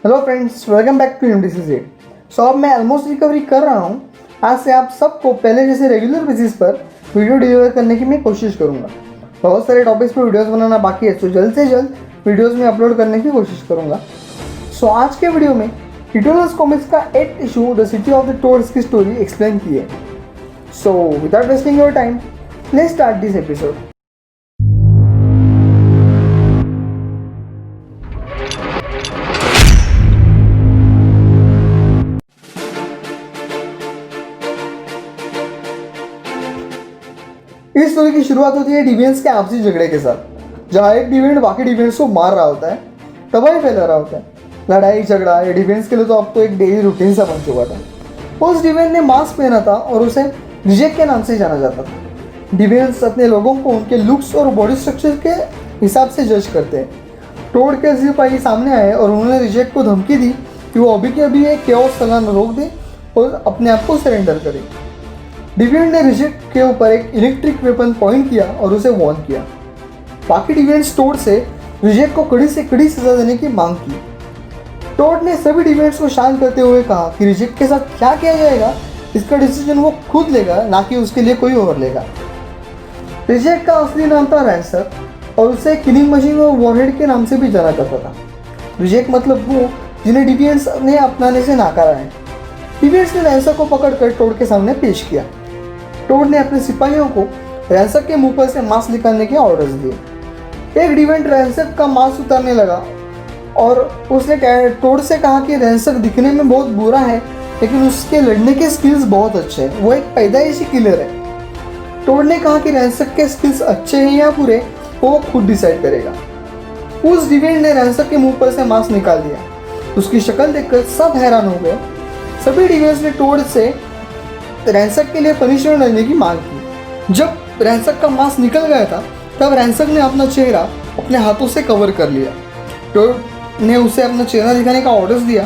Hello friends, welcome back to MDCC। So अब मैं almost recovery कर रहा हूँ। आज से आप सबको पहले जैसे रेगुलर बेसिस पर वीडियो डिलीवर करने की मैं कोशिश करूँगा। बहुत सारे टॉपिक्स पर वीडियोस बनाना बाकी है, तो जल्द से जल्द वीडियोस में अपलोड करने की कोशिश करूँगा। सो आज के वीडियो में इटर्नल्स कॉमिक्स का 8th issue the city of the toads की स्टोरी एक्सप्लेन की है। So without wasting your time, let's start this episode. इस स्टोरी की शुरुआत होती है डिवियंस के आपसी झगड़े के साथ, जहाँ एक डिवियंट बाकी डिवियंट्स को मार रहा होता है, तबाही फैला रहा होता है। लड़ाई झगड़ा ये डिवियंट्स के लिए तो अब तो एक डेली रूटीन सा बन चुका था। उस डिवियंट ने मास्क पहना था और उसे रिजेक्ट के नाम से जाना जाता था। डिवियंट्स अपने लोगों को उनके लुक्स और बॉडी स्ट्रक्चर के हिसाब से जज करते हैं। टोड के सिपाही सामने आए और उन्होंने रिजेक्ट को धमकी दी कि वो अभी के अभी एक केओस फैलाना रोक दे और अपने आप को सरेंडर करे। डिविएंट ने रिजेक्ट के ऊपर एक इलेक्ट्रिक वेपन पॉइंट किया और उसे वॉर्न किया। बाकी डिविएंट्स टोड से रिजेक्ट को कड़ी से कड़ी सजा देने की मांग की। टोड ने सभी डिविएंट्स को शांत करते हुए कहा कि रिजेक्ट के साथ क्या किया जाएगा इसका डिसीजन वो खुद लेगा, ना कि उसके लिए कोई और लेगा। रिजेक्ट का असली नाम था रैंसर और उसे किलिंग मशीन और वॉरहेड के नाम से भी जाना जाता था। रिजेक्ट मतलब वो जिन्हें डिविएंट्स ने अपनाने से नाकारा है। डिविएंट्स ने रैंसर को पकड़कर टोड के सामने पेश किया। टोड ने अपने सिपाहियों को रैंसर के मुंह पर से मास्क निकालने के ऑर्डर्स दिए। एक डिविएंट रैंसर का मास्क उतारने लगा और उसने टोड से कहा कि रैंसर दिखने में बहुत बुरा है, लेकिन उसके लड़ने के स्किल्स बहुत अच्छे हैं, वो एक पैदाइशी किलर है। टोड ने कहा कि रैंसर के स्किल्स अच्छे हैं या बुरे वो खुद डिसाइड करेगा। उस डिविएंट ने रैंसर के मुंह पर से मास्क निकाल दिया। उसकी शक्ल देखकर सब हैरान हो गए। सभी डिविएंट्स ने टोड से रैंसर के लिए पनिशमेंट लेने की मांग की। जब रैंसर का मास्क निकल गया था तब रैंसर ने अपना चेहरा अपने हाथों से कवर कर लिया। टोड ने उसे अपना चेहरा दिखाने का ऑर्डर्स दिया।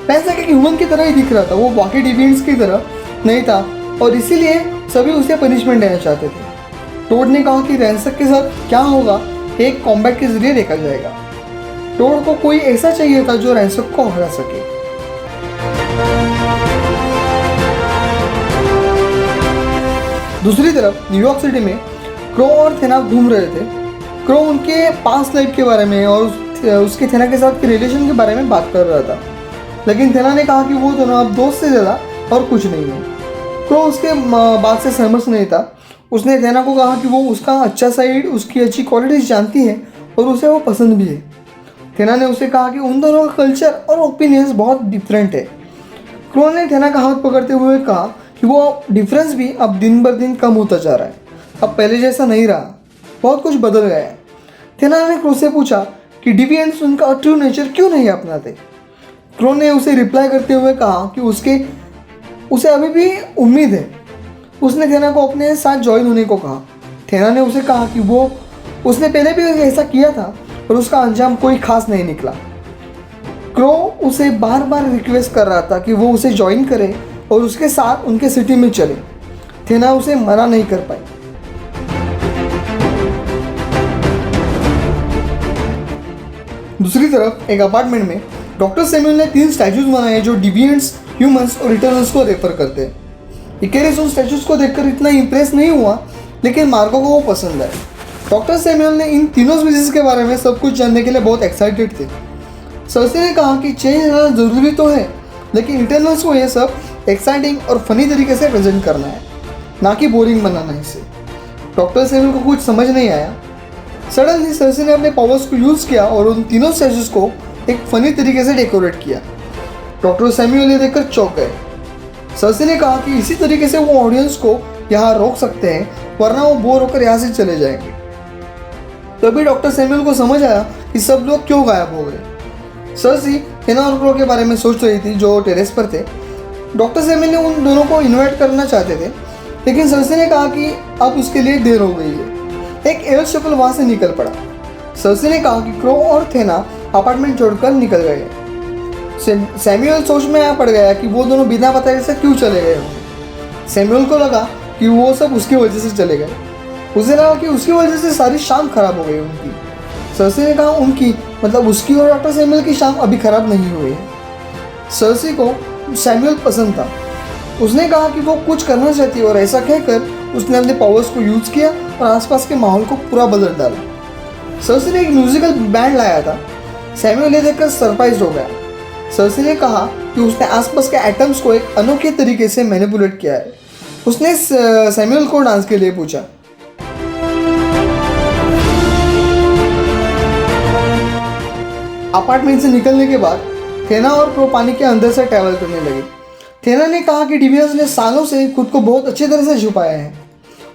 रैंसर एक ह्यूमन की तरह ही दिख रहा था, वो बाकी डिविएंट्स की तरह नहीं था और इसीलिए सभी उसे पनिशमेंट देना चाहते थे। टोड ने कहा कि रैंसर के साथ क्या होगा एक कॉम्बैट के जरिए देखा जाएगा। टोड को कोई ऐसा चाहिए था जो रैंसर को हरा सके। दूसरी तरफ न्यूयॉर्क सिटी में क्रो और थेना घूम रहे थे। क्रो उनके पास्ट लाइफ के बारे में और उसके थेना के साथ के रिलेशन के बारे में बात कर रहा था, लेकिन थेना ने कहा कि वो दोनों अब दोस्त से ज़्यादा और कुछ नहीं है। क्रो उसके बात से सहमत नहीं था। उसने थेना को कहा कि वो उसका अच्छा साइड, उसकी अच्छी क्वालिटीज़ जानती है और उसे वो पसंद भी है। थेना ने उसे कहा कि उन दोनों का कल्चर और ओपिनियंस बहुत डिफरेंट है। क्रो ने थेना का हाथ पकड़ते हुए कहा कि वो डिफरेंस भी अब दिन बर दिन कम होता जा रहा है, अब पहले जैसा नहीं रहा, बहुत कुछ बदल गया है। थेना ने क्रो से पूछा कि डिविएंट्स उनका ट्रू नेचर क्यों नहीं अपनाते। क्रो ने उसे रिप्लाई करते हुए कहा कि उसे अभी भी उम्मीद है। उसने थेना को अपने साथ ज्वाइन होने को कहा। थेना ने उसे कहा कि उसने पहले भी ऐसा किया था और उसका अंजाम कोई खास नहीं निकला। क्रो उसे बार बार रिक्वेस्ट कर रहा था कि वो उसे ज्वाइन करे और उसके साथ उनके सिटी में चले। थेना उसे मना नहीं कर पाई। दूसरी तरफ एक अपार्टमेंट में डॉक्टर सैमुअल ने 3 स्टैचूज बनाए जो डिविएंट्स, ह्यूमंस और इटर्नल्स को रेफर करते हैं। इकेरिस उन स्टैचूज को देखकर इतना इंप्रेस नहीं हुआ, लेकिन मार्को को वो पसंद आए। डॉक्टर सैमुअल ने इन तीनों स्पीसीज के बारे में सब कुछ जानने के लिए बहुत एक्साइटेड थे। सर्सी ने कहा कि चेंज आना ज़रूरी तो है, लेकिन इटर्नल्स को ये सब एक्साइटिंग और फनी तरीके से प्रेजेंट करना है, ना कि बोरिंग बनाना इसे। डॉक्टर सैमुअल को कुछ समझ नहीं आया। सडनली सर्सी ने अपने पावर्स को यूज़ किया और उन तीनों स्टैचूज को एक फनी तरीके से डेकोरेट किया। डॉक्टर सैमुअल ये देखकर चौंक गए। सर्सी ने कहा कि इसी तरीके से वो ऑडियंस को यहाँ रोक सकते हैं, वरना वो बोर होकर यहाँ से चले जाएंगे। तभी डॉक्टर सैमुअल को समझ आया कि सब लोग क्यों गायब हो गए। सर्सी थेना और क्रो के बारे में सोच रही थी जो टेरेस पर थे। डॉक्टर सैमुअल ने उन दोनों को इनवाइट करना चाहते थे, लेकिन सर्सी ने कहा कि अब उसके लिए देर हो गई है। एक एयर शफल वहाँ से निकल पड़ा। सर्सी ने कहा कि क्रो और थेना अपार्टमेंट छोड़कर निकल गए। सैमुअल सोच में आ पड़ गया कि वो दोनों बिना बताए से क्यों चले गए होंगे। सैमुअल को लगा कि वो सब उसकी वजह से चले गए। उसे लगा कि उसकी वजह से सारी शाम खराब हो गई उनकी। सर्सी ने कहा उनकी मतलब उसकी और डॉक्टर सैमुअल की शाम अभी खराब नहीं हुई है। सर्सी को सैमुअल पसंद था। उसने कहा कि वो कुछ करना चाहती है और ऐसा कहकर उसने अपने पावर्स को यूज़ किया और आसपास के माहौल को पूरा बदल डाला। सर्सी ने एक म्यूजिकल बैंड लाया था। सैमुअल ये देखकर सरप्राइज हो गया। सर्सी ने कहा कि उसने आसपास के एटम्स को एक अनोखे तरीके से मैनिपुलेट किया है। उसने सैमुअल को डांस के लिए पूछा। अपार्टमेंट से निकलने के बाद थेना और क्रो पानी के अंदर से ट्रैवल करने लगे। थेना ने कहा कि डिवियंस ने सालों से खुद को बहुत अच्छी तरह से छुपाया है।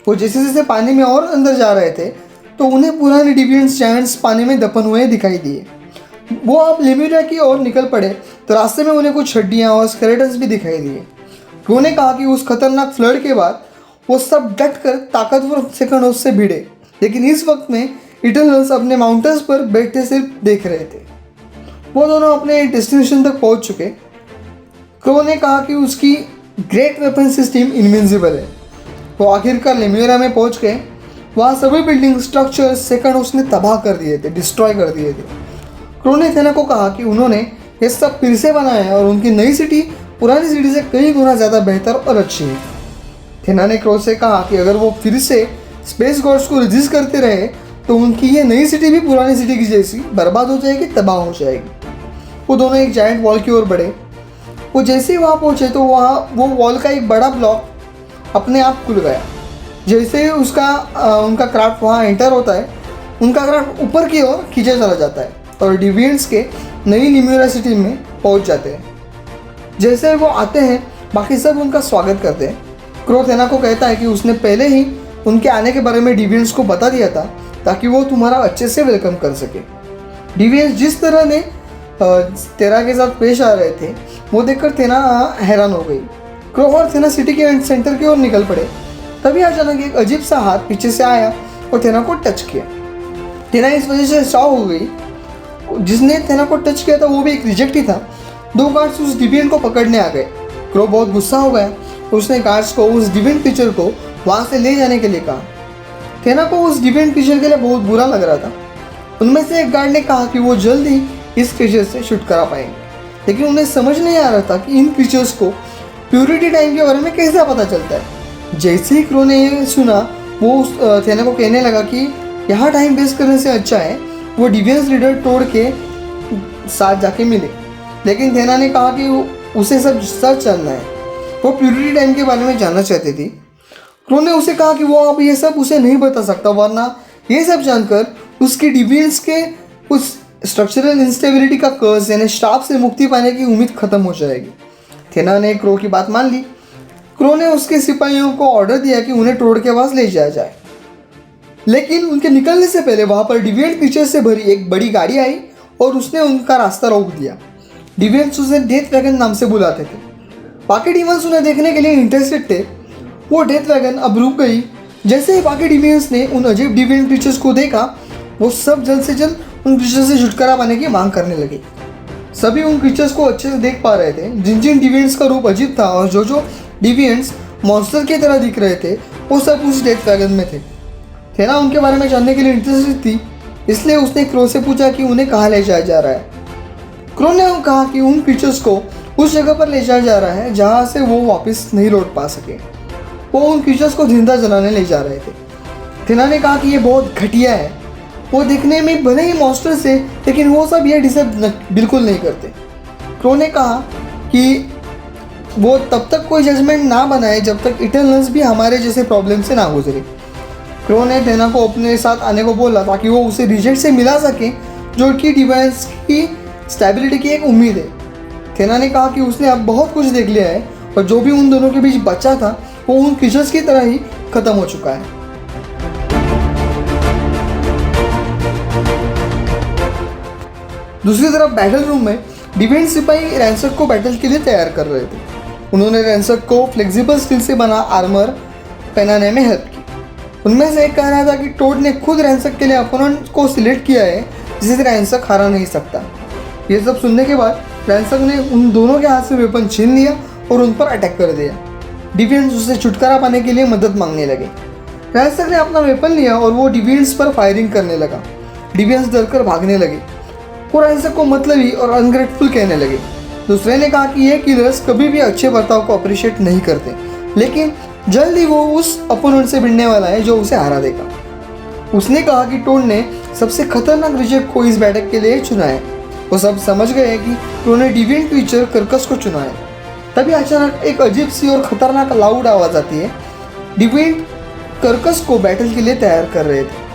वो जैसे जैसे पानी में और अंदर जा रहे थे तो उन्हें पुराने डिवियंस जायंट्स पानी में दफन हुए दिखाई दिए। वो अब लेम्यूरिया की ओर निकल पड़े तो रास्ते में उन्हें कुछ हड्डियाँ और स्केलेटन्स भी दिखाई दिए। क्रो ने कहा कि उस खतरनाक फ्लड के बाद वो सब डट कर ताकतवर सेकंडों से भिड़े, लेकिन इस वक्त में इटर्नल्स अपने माउंटेन्स पर बैठे सिर्फ देख रहे थे। वो दोनों अपने डेस्टिनेशन तक पहुंच चुके। क्रो ने कहा कि उसकी ग्रेट वेपन सिस्टम इनविंसिबल है। वो आखिरकार लेम्यूरिया में पहुंच गए। वहाँ सभी बिल्डिंग स्ट्रक्चर सेकंड उसने तबाह कर दिए थे, डिस्ट्रॉय कर दिए थे। क्रो ने थेना को कहा कि उन्होंने ये सब फिर से बनाया है और उनकी नई सिटी पुरानी सिटी से कई गुना ज़्यादा बेहतर और अच्छी है। थेना ने क्रो से कहा कि अगर वो फिर से स्पेस गॉड्स को रजिस्ट करते रहे तो उनकी ये नई सिटी भी पुरानी सिटी की जैसी बर्बाद हो जाएगी, तबाह हो जाएगी। वो दोनों एक जायंट वॉल की ओर बढ़े। वो जैसे ही वहाँ पहुँचे तो वहाँ वो वॉल का एक बड़ा ब्लॉक अपने आप खुल गया। जैसे ही उनका क्राफ्ट वहाँ एंटर होता है, उनका क्राफ्ट ऊपर की ओर खींचा चला जाता है और डिवियंट्स के नई लेम्यूरिया सिटी में पहुँच जाते हैं। जैसे वो आते हैं बाकी सब उनका स्वागत करते हैं। क्रो थेना को कहता है कि उसने पहले ही उनके आने के बारे में डिवियंट्स को बता दिया था ताकि वो तुम्हारा अच्छे से वेलकम कर सके। डिवियंट्स जिस तरह ने तेरा के साथ पेश आ रहे थे वो देखकर थेना हैरान हो गई। क्रो और थेना सिटी के सेंटर की ओर निकल पड़े। तभी अचानक एक अजीब सा हाथ पीछे से आया और थेना को टच किया। थेना इस वजह से शॉक हो गई। जिसने थेना को टच किया था वो भी एक रिजेक्ट ही था। दो गार्ड्स उस डिवियंट को पकड़ने आ गए। क्रो बहुत गुस्सा हो गया। उसने गार्ड्स को उस डिवियंट क्रीचर को वहाँ से ले जाने के लिए कहा। थेना को उस डिवियंट क्रीचर के लिए बहुत बुरा लग रहा था। उनमें से एक गार्ड ने कहा कि वो जल्द ही इस क्रीचर से छुटकारा पाएंगे, लेकिन उन्हें समझ नहीं आ रहा था कि इन क्रीचर्स को प्यूरिटी टाइम के बारे में कैसे पता चलता है। जैसे ही क्रो ने ये सुना वो उस थेना को कहने लगा कि यहाँ टाइम वेस्ट करने से अच्छा है वो डिवियंस लीडर तोड़ के साथ जाके मिले। लेकिन थेना ने कहा कि उसे सब सच जानना है। वो प्यूरिटी टाइम के बारे में जानना चाहती थी। क्रो ने उसे कहा कि वो अब ये सब उसे नहीं बता सकता, वरना ये सब जानकर उसके डिवियंस के उस स्ट्रक्चरल इंस्टेबिलिटी का कर्ज यानी श्राप से मुक्ति पाने की उम्मीद खत्म हो जाएगी। थेना ने क्रो की बात मान ली। क्रो ने उसके सिपाहियों को ऑर्डर दिया कि उन्हें टोड़ के पास ले जाया जाए, लेकिन उनके निकलने से पहले वहाँ पर डिवियंट क्रीचर से भरी एक बड़ी गाड़ी आई और उसने उनका रास्ता रोक दिया। डिवियंट्स उसे डेथ वैगन नाम से बुलाते थे। बाकी डिवियंट्स उन्हें देखने के लिए इंटरेस्टेड थे। वो डेथ वैगन अब रुक गई। जैसे ही बाकी डिवियंट्स ने उन अजीब डिवियंट क्रीचर्स को देखा वो सब जल्द से जल्द उन क्रीचर्स से छुटकारा पाने की मांग करने लगे। सभी उन क्रीचर्स को अच्छे से देख पा रहे थे। जिन जिन डिवियंट्स का रूप अजीब था और जो जो डिवियंट्स मॉन्स्टर की तरह दिख रहे थे वो सब उस डेथ वैगन में थे। थेना उनके बारे में जानने के लिए इंटरेस्टेड थी, इसलिए उसने क्रो से पूछा कि उन्हें कहाँ ले जाया जा रहा है। क्रो ने कहा कि उन क्रीचर्स को उस जगह पर ले जाया जा रहा है जहाँ से वो वापस नहीं लौट पा सके। वो उन क्रीचर्स को जिंदा जलाने ले जा रहे थे। थेना ने कहा कि ये बहुत घटिया है। वो दिखने में भले ही मॉन्स्टर से, लेकिन वो सब ये डिजर्व बिल्कुल नहीं करते। क्रो ने कहा कि वो तब तक कोई जजमेंट ना बनाए जब तक इटर्नल्स भी हमारे जैसे प्रॉब्लम से ना गुजरे। क्रो ने थेना को अपने साथ आने को बोला ताकि वो उसे रिजेक्ट से मिला सके, जो कि डिवाइस की स्टेबिलिटी की एक उम्मीद है। थेना ने कहा कि उसने अब बहुत कुछ देख लिया है और जो भी उन दोनों के बीच बचा था वो उन क्रीचर्स की तरह ही खत्म हो चुका है। दूसरी तरफ बैटल रूम में डिवियंट सिपाही रैंसक को बैटल के लिए तैयार कर रहे थे। उन्होंने रैंसक को फ्लेक्सिबल स्टील से बना आर्मर पहनाने में हेल्प की। उनमें से एक कह रहा था कि टोड ने खुद रैंसक के लिए अपोनेंट को सिलेक्ट किया है जिसे रैंसक हरा नहीं सकता। ये सब सुनने के बाद रैंसक ने उन दोनों के हाथ से वेपन छीन लिया और उन पर अटैक कर दिया। डिवियंट्स उससे छुटकारा पाने के लिए मदद मांगने लगे। रैंसक ने अपना वेपन लिया और वो डिवियंट्स पर फायरिंग करने लगा। डिवियंट्स डरकर भागने लगे। वो रैंसक को मतलबी और अनग्रेटफुल कहने लगे। दूसरे ने कहा कि ये किलर्स कभी भी अच्छे बर्ताव को अप्रिशिएट नहीं करते, लेकिन जल्द ही वो उस अपोनेंट से भिड़ने वाला है जो उसे हरा देगा। उसने कहा कि टोड ने सबसे खतरनाक रिजेक्ट को इस बैठक के लिए चुना है। वो सब समझ गए कि टोड ने डिविएंट क्रीचर कर्कस को चुना है। तभी अचानक एक अजीब सी और खतरनाक लाउड आवाज़ आती है। डिविएंट कर्कस को बैटल के लिए तैयार कर रहे थे।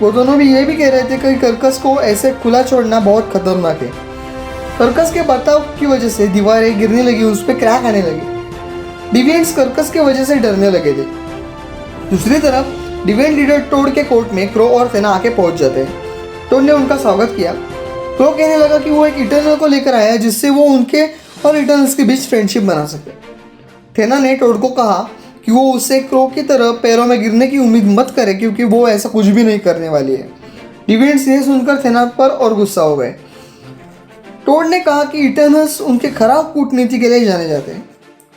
वो दोनों भी ये भी कह रहे थे कि कर्कस को ऐसे खुला छोड़ना बहुत खतरनाक है। कर्कस के बर्ताव की वजह से दीवारें गिरने लगी, उस पर क्रैक आने लगे। डिविएंट्स कर्कस की वजह से डरने लगे थे। दूसरी तरफ डिविएंट लीडर टोड के कोर्ट में क्रो और थेना आके पहुंच जाते हैं। टोड ने उनका स्वागत किया। क्रो कहने लगा कि वो एक इटर्नल को लेकर आया है जिससे वो उनके और इटर्नल्स के बीच फ्रेंडशिप बना सके। थेना ने टोड को कहा कि वो उससे क्रो की तरह पैरों में गिरने की उम्मीद मत करे, क्योंकि वो ऐसा कुछ भी नहीं करने वाली है। डिविएंट्स ये सुनकर थेना पर और गुस्सा हो गए। टोड ने कहा कि इटर्नल्स उनके खराब कूटनीति के लिए जाने जाते हैं।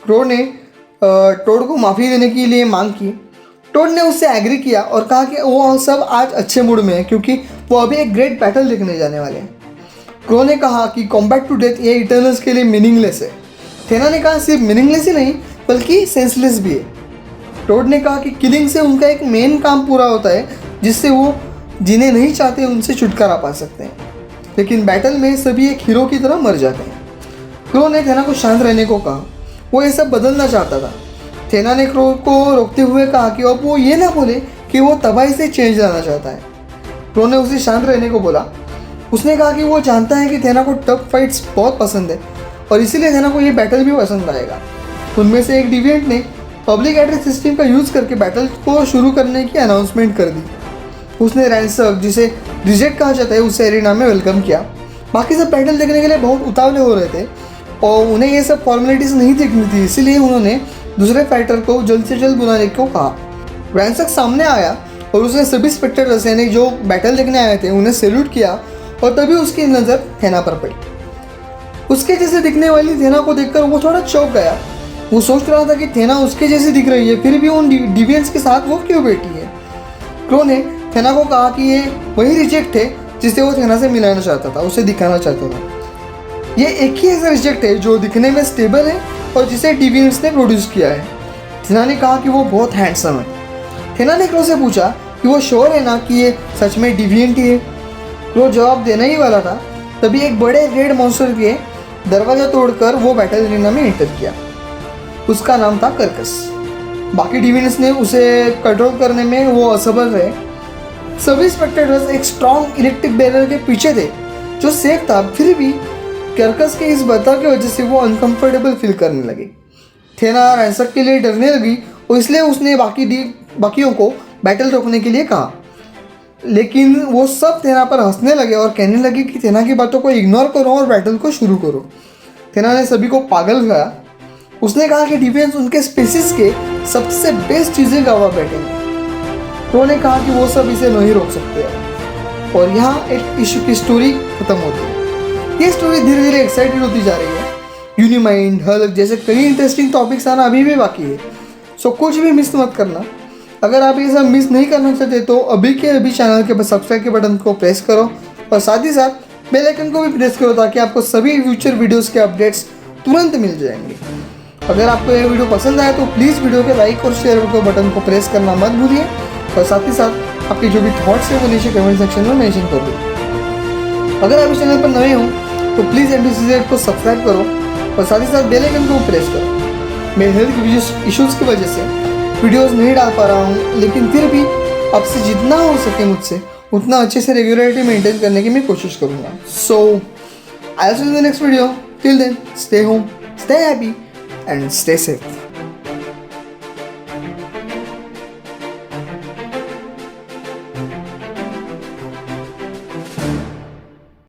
क्रो ने टोड को माफ़ी देने के लिए मांग की। टोड ने उससे एग्री किया और कहा कि वो सब आज अच्छे मूड में है, क्योंकि वो अभी एक ग्रेट बैटल देखने जाने वाले हैं। क्रो ने कहा कि कॉम्बैट टू डेथ ये इटर्नल्स के लिए मीनिंगलेस है। थेना ने कहा सिर्फ मीनिंगलेस ही नहीं बल्कि सेंसलेस भी है। टोड ने कहा कि किलिंग से उनका एक मेन काम पूरा होता है, जिससे वो जिन्हें नहीं चाहते उनसे छुटकारा पा सकते हैं, लेकिन बैटल में सभी एक हीरो की तरह मर जाते हैं। क्रो ने थेना को शांत रहने को कहा। वो ये सब बदलना चाहता था। थेना ने क्रो को रोकते हुए कहा कि अब वो ये ना बोले कि वो तबाही से चेंज लाना चाहता है। क्रो ने उसे शांत रहने को बोला। उसने कहा कि वो जानता है कि थेना को टफ फाइट्स बहुत पसंद है और इसीलिए थेना को ये बैटल भी पसंद आएगा। उनमें से एक डिविएंट ने पब्लिक एड्रेस सिस्टम का यूज़ करके बैटल को शुरू करने की अनाउंसमेंट कर दी। उसने रैंसक, जिसे रिजेक्ट कहा जाता है, उसे एरिना में वेलकम किया। बाकी सब बैटल देखने के लिए बहुत उतावले हो रहे थे और उन्हें ये सब फॉर्मेलिटीज़ नहीं देखनी थी, इसीलिए उन्होंने दूसरे फाइटर को जल्द से जल्द बुलाने को कहा। रैंसक सामने आया और उसने सभी स्पेक्टेटर्स यानी जो बैटल देखने आए थे उन्हें सैल्यूट किया और तभी उसकी नज़र थेना पर पड़ी। उसके जैसे दिखने वाली थेना को देखकर वो थोड़ा चौंक गया। वो सोच रहा था कि थेना उसके जैसी दिख रही है, फिर भी उन डिविएंट्स के साथ वो क्यों बैठी है। क्रो ने थेना को कहा कि ये वही रिजेक्ट थे जिसे वो थेना से मिलाना चाहता था, उसे दिखाना चाहता था। ये एक ही ऐसा रिजेक्ट है जो दिखने में स्टेबल है और जिसे डिविएंट्स ने प्रोड्यूस किया है। थेना ने कहा कि वो बहुत हैंडसम है। थेना ने क्रो से पूछा कि वो श्योर है ना कि ये सच में डिविएंट ही है। क्रो जवाब देना ही वाला था, तभी एक बड़े रेड मॉन्स्टर के दरवाजा तोड़कर वो बैटल एरिना में एंटर किया। उसका नाम था कर्कस। बाकी डिविएंट्स ने उसे कंट्रोल करने में वो असफल रहे। सभी स्पेक्टेटर्स एक स्ट्रॉन्ग इलेक्ट्रिक बैरियर के पीछे थे जो सेफ था, फिर भी कर्कस के इस बर्ताव की वजह से वो अनकंफर्टेबल फील करने लगे। थेना रैंसक के लिए डरने लगी और इसलिए उसने बाकियों को बैटल रोकने के लिए कहा, लेकिन वो सब थेना पर हंसने लगे और कहने लगे कि थेना की बातों को इग्नोर करो और बैटल को शुरू करो। थेना ने सभी को पागल कहा। उसने कहा कि डिफेंस उनके स्पीसीज के सबसे बेस्ट चीज़ें गवा बैठेंगे। तो उन्होंने कहा कि वो सब इसे नहीं रोक सकते हैं। और यहाँ एक इशू की स्टोरी खत्म होती है। ये स्टोरी धीरे धीरे एक्साइटेड होती जा रही है। यूनिमाइंड, हल्क जैसे कई इंटरेस्टिंग टॉपिक्स आना अभी भी बाकी है, सो कुछ भी मिस मत करना। अगर आप ये सब मिस नहीं करना चाहते तो अभी के अभी चैनल के सब्सक्राइब के बटन को प्रेस करो और साथ ही साथ बेल आइकन को भी प्रेस करो ताकि आपको सभी फ्यूचर वीडियोस के अपडेट्स तुरंत मिल जाएंगे। अगर आपको ये वीडियो पसंद आया तो प्लीज़ वीडियो के लाइक और शेयर के बटन को प्रेस करना मत भूलिए और साथ ही साथ आपके जो भी थॉट्स हैं वो नीचे कमेंट सेक्शन में मेंशन कर दो। अगर आप इस चैनल पर नए हो तो प्लीज़ MDCZ को सब्सक्राइब करो और साथ ही साथ बेल आइकन को प्रेस करो। मैं हेल्थ इश्यूज़ की वजह से वीडियोस नहीं डाल पा रहा हूँ, लेकिन फिर भी आपसे जितना हो सके मुझसे उतना अच्छे से रेगुलरिटी मेंटेन करने की मैं कोशिश करूँगा। So I will see you in the next video. Till then stay home, stay happy and stay safe.